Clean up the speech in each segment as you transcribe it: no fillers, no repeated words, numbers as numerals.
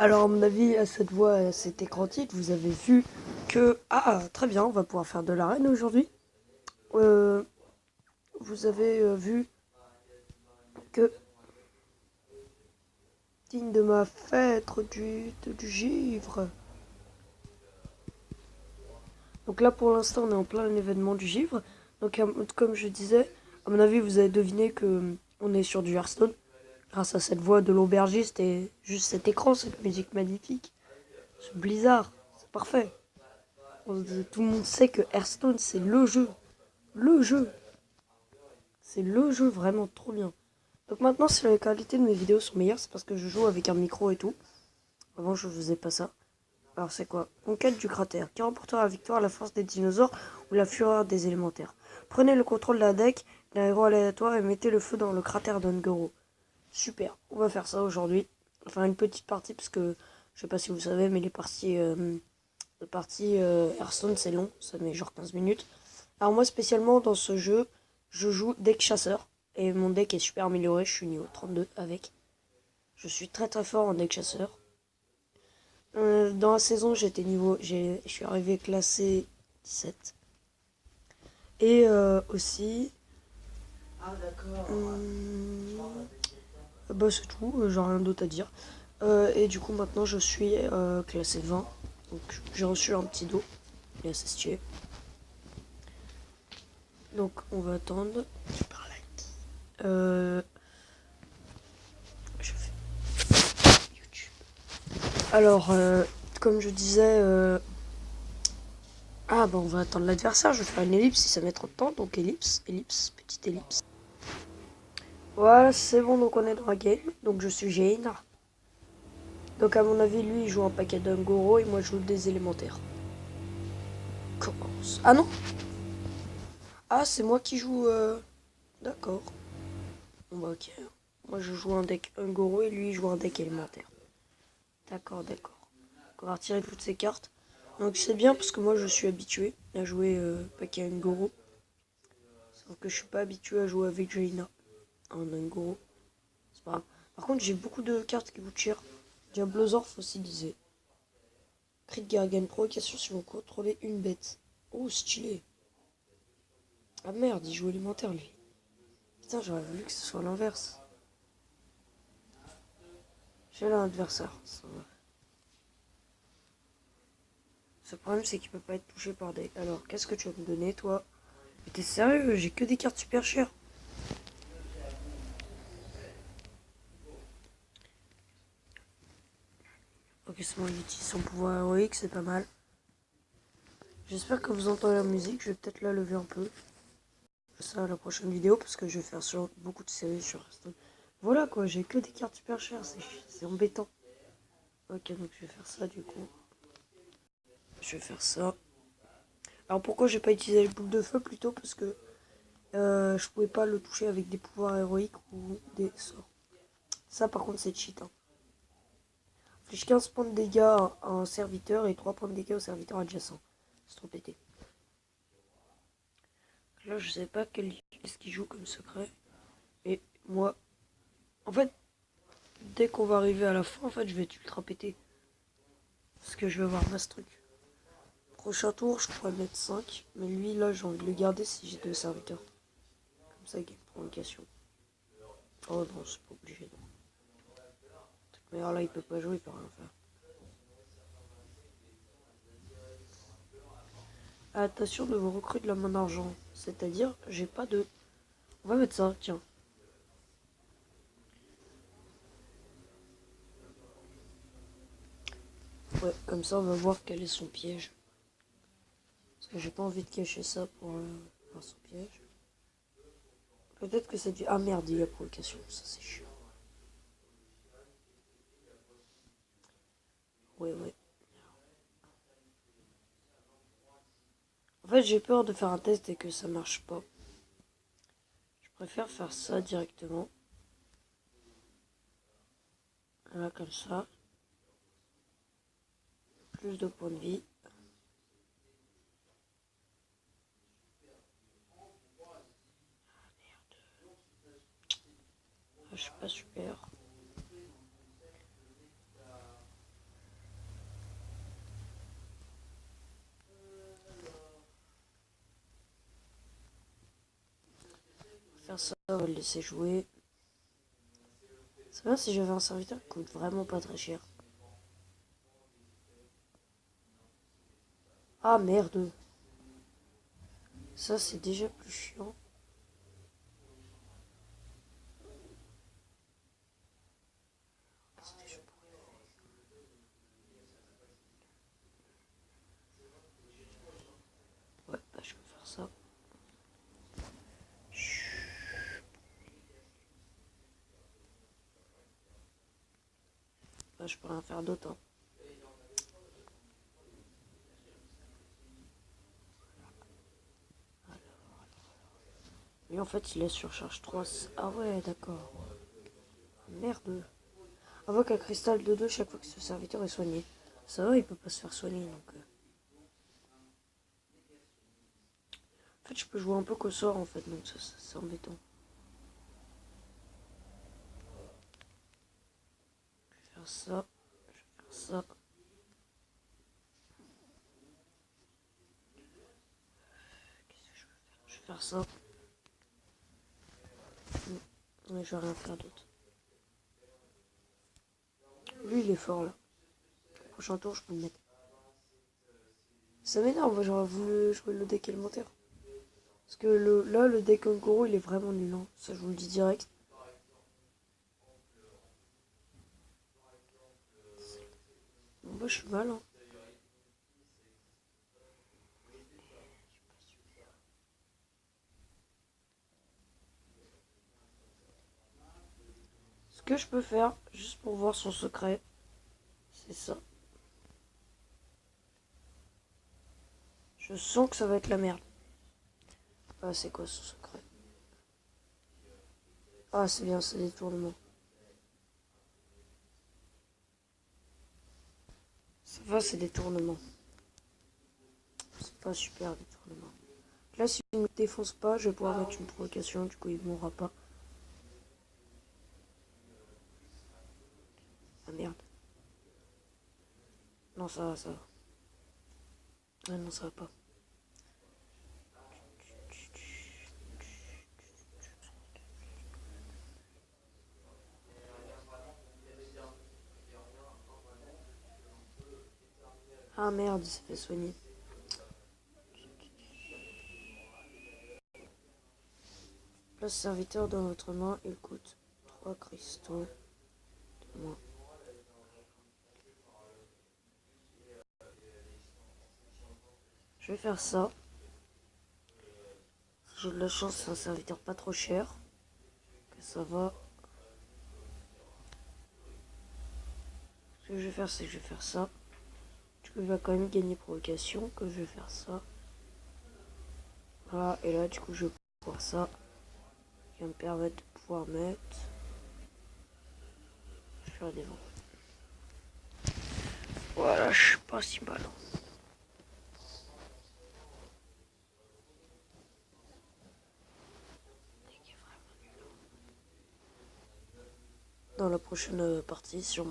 Alors, à mon avis, à cette voix, à cet écran titre, vous avez vu que... Ah, très bien, on va pouvoir faire de l'arène aujourd'hui. Euh, Vous avez vu que, digne de ma fête du givre. Donc là, pour l'instant, on est en plein événement du givre. Donc, comme je disais, à mon avis, vous avez deviné que on est sur du Hearthstone. Grâce à cette voix de l'aubergiste et juste cet écran, cette musique magnifique. Ce blizzard, c'est parfait. Tout le monde sait que Hearthstone, c'est le jeu. Le jeu. C'est le jeu vraiment trop bien. Donc maintenant, si la qualité de mes vidéos sont meilleures, c'est parce que je joue avec un micro et tout. Avant, je faisais pas ça. Alors c'est quoi? Conquête du cratère. Qui remportera la victoire à la force des dinosaures ou la fureur des élémentaires? Prenez le contrôle de la deck d'un héros aléatoire et mettez le feu dans le cratère d'Ungoro. Super, on va faire ça aujourd'hui. Enfin une petite partie parce que je sais pas si vous savez, mais les parties Hearthstone c'est long, ça met genre 15 minutes. Alors moi spécialement dans ce jeu, je joue deck chasseur. Et mon deck est super amélioré, je suis niveau 32 avec. Je suis très très fort en deck chasseur. Dans la saison, je suis arrivé classé 17. Et aussi, bah c'est tout, j'ai rien d'autre à dire. Et du coup, maintenant, je suis classé 20. Donc, j'ai reçu un petit dos. Il est assez stylé. Donc, on va attendre. Je parle à qui Je fais YouTube. Alors, comme je disais, ah bah on va attendre l'adversaire, je vais faire une ellipse si ça met trop de temps, donc ellipse, ellipse, petite ellipse. Voilà, c'est bon, donc on est dans la game, donc je suis Jane. Donc à mon avis, lui il joue un paquet d'Ungoro et moi je joue des élémentaires. Commence. Ah non. Ah c'est moi qui joue... D'accord. Bon bah ok. Moi je joue un deck Ungoro et lui il joue un deck élémentaire. D'accord, d'accord. Donc, on va retirer toutes ces cartes. Donc c'est bien parce que moi je suis habitué à jouer paquet Ungoro. Sauf que je suis pas habitué à jouer avec Jaina en Ungoro. C'est pas grave. Par contre, j'ai beaucoup de cartes qui coûtent cher. Diablozor fossilisé. Crit Gargan, provocation si vous contrôlez une bête. Oh, stylé. Ah merde, il joue élémentaire lui. Putain, j'aurais voulu que ce soit l'inverse. J'ai l'adversaire. Ce problème, c'est qu'il peut pas être touché par des. Alors, qu'est-ce que tu vas me donner, toi? Mais t'es sérieux? J'ai que des cartes super chères. Ok, c'est bon, il utilise son pouvoir héroïque, c'est pas mal. J'espère que vous entendez la musique, je vais peut-être la lever un peu. Ça à la prochaine vidéo parce que je vais faire sur beaucoup de séries sur Hearthstone. Voilà quoi, j'ai que des cartes super chères, c'est embêtant. Ok, donc je vais faire ça du coup. Je vais faire ça. Alors pourquoi j'ai pas utilisé les boucles de feu plutôt? Parce que je pouvais pas le toucher avec des pouvoirs héroïques ou des sorts. Ça par contre c'est cheat. Hein. Inflige 15 points de dégâts à un serviteur et 3 points de dégâts au serviteur adjacent. C'est trop pété. Là je sais pas qu'est-ce qu'il joue comme secret. Et moi, en fait, dès qu'on va arriver à la fin, en fait je vais être ultra pété. Parce que je vais avoir masse truc. Prochain tour, je pourrais mettre 5. Mais lui, là, j'ai envie de le garder si j'ai deux serviteurs. Comme ça, il gagne prolongation. Oh non, c'est pas obligé. Non. Mais alors là, il peut pas jouer, il peut rien faire. Adaptation de vos recrues de la main d'argent. C'est-à-dire, j'ai pas de... On va mettre ça, tiens. Ouais, comme ça, on va voir quel est son piège. Parce que j'ai pas envie de cacher ça pour voir son piège. Peut-être que ça dit... Ah merde, il y a provocation. Ça, c'est chiant. Ouais, ouais. En fait, j'ai peur de faire un test et que ça marche pas. Je préfère faire ça directement. Voilà, comme ça. Plus de points de vie. Ah, je suis pas super. faire ça, on va le laisser jouer. C'est bien si j'avais un serviteur qui coûte vraiment pas très cher. Ah merde. Ça c'est déjà plus chiant. Ouais, bah je peux faire ça. Bah je peux rien faire d'autre. Hein. Et en fait il est sur charge 3. Ah ouais d'accord. Merde. Invoque un cristal de 2 chaque fois que ce serviteur est soigné. Ça va, il peut pas se faire soigner donc. En fait je peux jouer un peu qu'au sort en fait donc ça c'est embêtant. Je vais faire ça. Je vais faire ça. Qu'est-ce que je vais faire? Je vais faire ça. Mais je vais rien faire d'autre. Lui il est fort là. Prochain tour je peux le mettre. Ça m'énerve, j'aurais voulu jouer le deck élémentaire. Parce que là le deck Ankoro il est vraiment nul. Hein. Ça je vous le dis direct. Bon bah je suis mal. Hein. Ce que je peux faire, juste pour voir son secret, c'est ça. Je sens que ça va être la merde. Ah c'est quoi son secret? Ah c'est bien, c'est détournement. Ça va, c'est détournement. C'est pas super détournement. Là si il ne me défonce pas, je vais pouvoir mettre une provocation, du coup il mourra pas. Ah merde. Non ça va, ça va. Ah non ça va pas. Ah merde, il s'est fait soigner. Place serviteur dans votre main, il coûte 3 cristaux de moins. Je vais faire ça. Si j'ai de la chance, c'est un serviteur pas trop cher. Que ça va. Ce que je vais faire, c'est que je vais faire ça. Du coup, il va quand même gagner provocation. Que je vais faire ça. Voilà, et là, du coup, je vais pouvoir ça. Qui va me permettre de pouvoir mettre. Faire des vents. Voilà, je suis pas si mal. Dans la prochaine partie, dans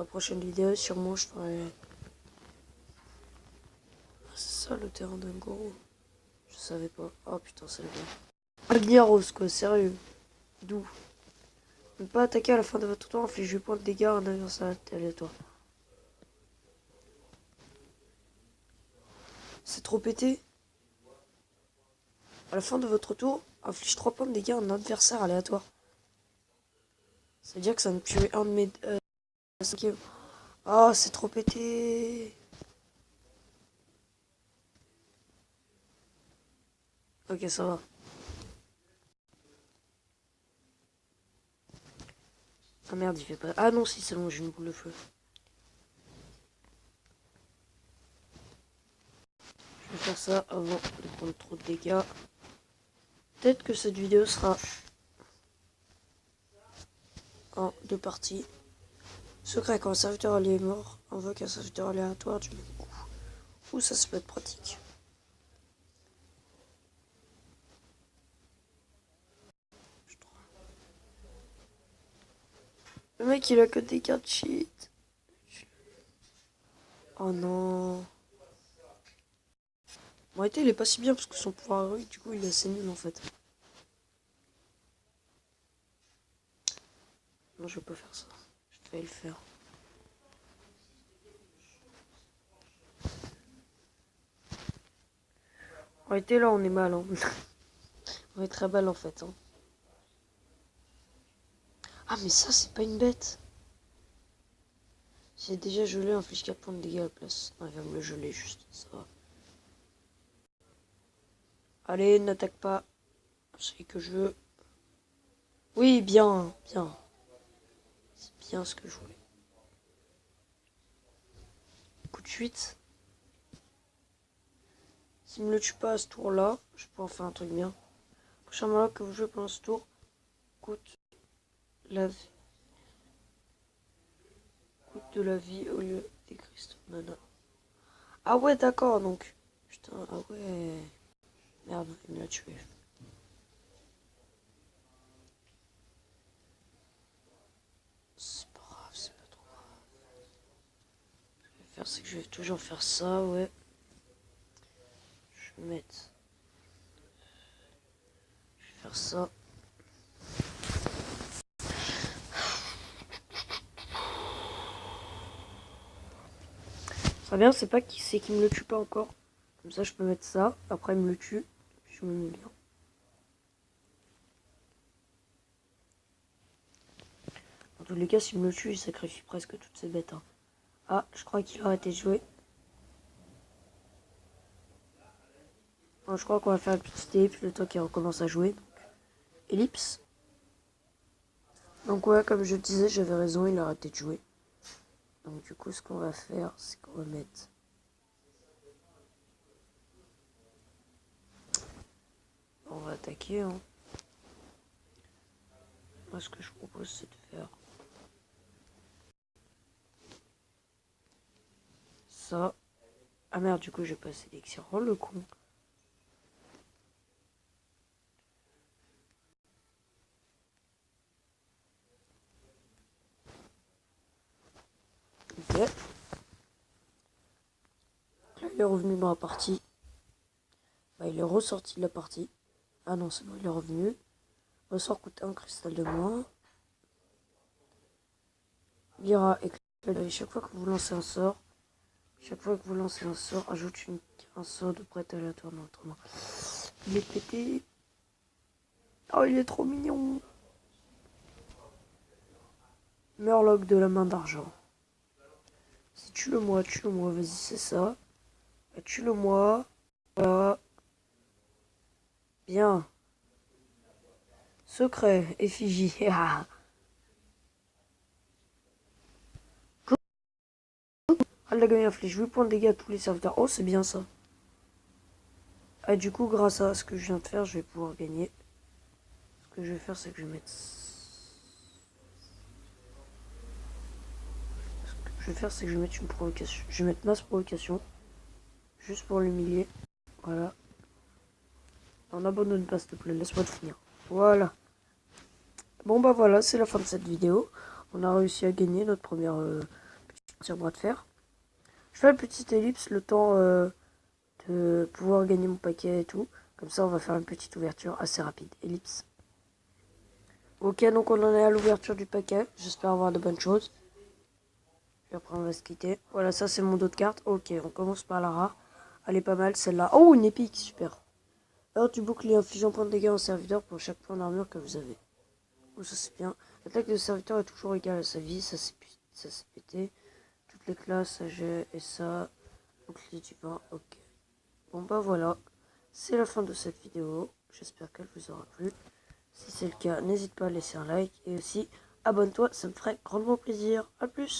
la prochaine vidéo, sûrement je ferai. Ah, c'est ça le terrain d'un gros. Je savais pas. Oh putain, c'est le bien. Agniaros, quoi, sérieux. D'où? Ne pas attaquer à la fin de votre tour, inflige 8 points de dégâts à un adversaire aléatoire. C'est trop pété. À la fin de votre tour, inflige 3 points de dégâts à un adversaire aléatoire. Ça veut dire que ça me tuer un de mes 5e. Ah, c'est trop pété. Ok, ça va. Ah merde, il fait pas. Ah non, si, c'est bon, j'ai une boule de feu. Je vais faire ça avant de prendre trop de dégâts. Peut-être que cette vidéo sera en 2 parties. Secret, quand un serviteur allié est mort, invoque un serviteur aléatoire du même coup. Ouh, ça peut être pratique. Le mec, il a que des cartes cheat. Oh non. En réalité, il est pas si bien parce que son pouvoir héroïque, du coup, il est assez nul en fait. Non, je vais pas faire ça. Je vais le faire. En réalité, là, on est mal. Hein. On est très mal, en fait. Hein. Ah, mais ça, c'est pas une bête. J'ai déjà gelé un fiche 4 points de dégâts à la place. Non, il va me le geler juste. Ça va. Allez, n'attaque pas. C'est que je veux. Oui, bien, bien. C'est bien ce que je voulais. Coup de suite. S'il me le tue pas à ce tour-là, je peux en faire un truc bien. Prochain malade que vous jouez pendant ce tour coûte la vie. Coûte de la vie au lieu des cristaux de mana. Ah ouais, d'accord, donc. Putain, ah ouais. Merde, il me l'a tué. C'est pas grave, c'est pas trop grave. Ce que je vais faire, c'est que je vais toujours faire ça, ouais. Je vais mettre. Je vais faire ça. Ça bien, c'est pas qui c'est qui me le tue pas encore. Comme ça, je peux mettre ça. Après, il me le tue. Je me mets bien. Dans tous les cas, s'il me le tue, il sacrifie presque toutes ses bêtes. Hein. Ah, je crois qu'il a arrêté de jouer. Bon, je crois qu'on va faire une petite ellipse le temps qu'il recommence à jouer. Donc, ellipse. Donc ouais, comme je disais, j'avais raison, il a arrêté de jouer. Donc du coup, ce qu'on va faire, c'est qu'on va mettre... On va attaquer. Hein. Moi, ce que je propose, c'est de faire... ça. Ah merde, du coup, j'ai pas sélectionné. Oh, le con. Ok. Là, il est revenu dans la partie. Bah, il est ressorti de la partie. Ah non, c'est bon, il est revenu. Ressort coûte un cristal de moins. Lyra éclat. Chaque fois que vous lancez un sort, ajoute un sort de prête aléatoire dans votre main. Il est pété. Oh, il est trop mignon. Murloc de la main d'argent. Si tue-le moi, vas-y, c'est ça. Tue-le moi. Voilà. Bien. Secret, effigie. Ah, la gamme inflige 8 points de dégâts à tous les serviteurs. Oh, c'est bien ça. Ah, du coup, grâce à ce que je viens de faire, je vais pouvoir gagner. Ce que je vais faire, c'est que je vais mettre... Ce que je vais faire, c'est que je vais mettre une provocation. Je vais mettre masse provocation. Juste pour l'humilier. Voilà. On n'abandonne pas, s'il te plaît. Laisse-moi te finir. Voilà. Bon, bah voilà, c'est la fin de cette vidéo. On a réussi à gagner notre première petit bras de fer. Je fais une petite ellipse, le temps de pouvoir gagner mon paquet et tout. Comme ça, on va faire une petite ouverture assez rapide. Ellipse. Ok, donc on en est à l'ouverture du paquet. J'espère avoir de bonnes choses. Et après, on va se quitter. Voilà, ça, c'est mon dos de carte. Ok, on commence par la rare. Elle est pas mal, celle-là. Oh, une épique, super. Heure du bouclier infligeant point de dégâts en serviteur pour chaque point d'armure que vous avez. Oh, ça, c'est bien. L'attaque de serviteur est toujours égale à sa vie. Ça, c'est pété. Toutes les classes, ça, j'ai. Et ça, bouclier divin. Ok. Bon, bah voilà. C'est la fin de cette vidéo. J'espère qu'elle vous aura plu. Si c'est le cas, n'hésite pas à laisser un like. Et aussi, abonne-toi, ça me ferait grandement plaisir. A plus!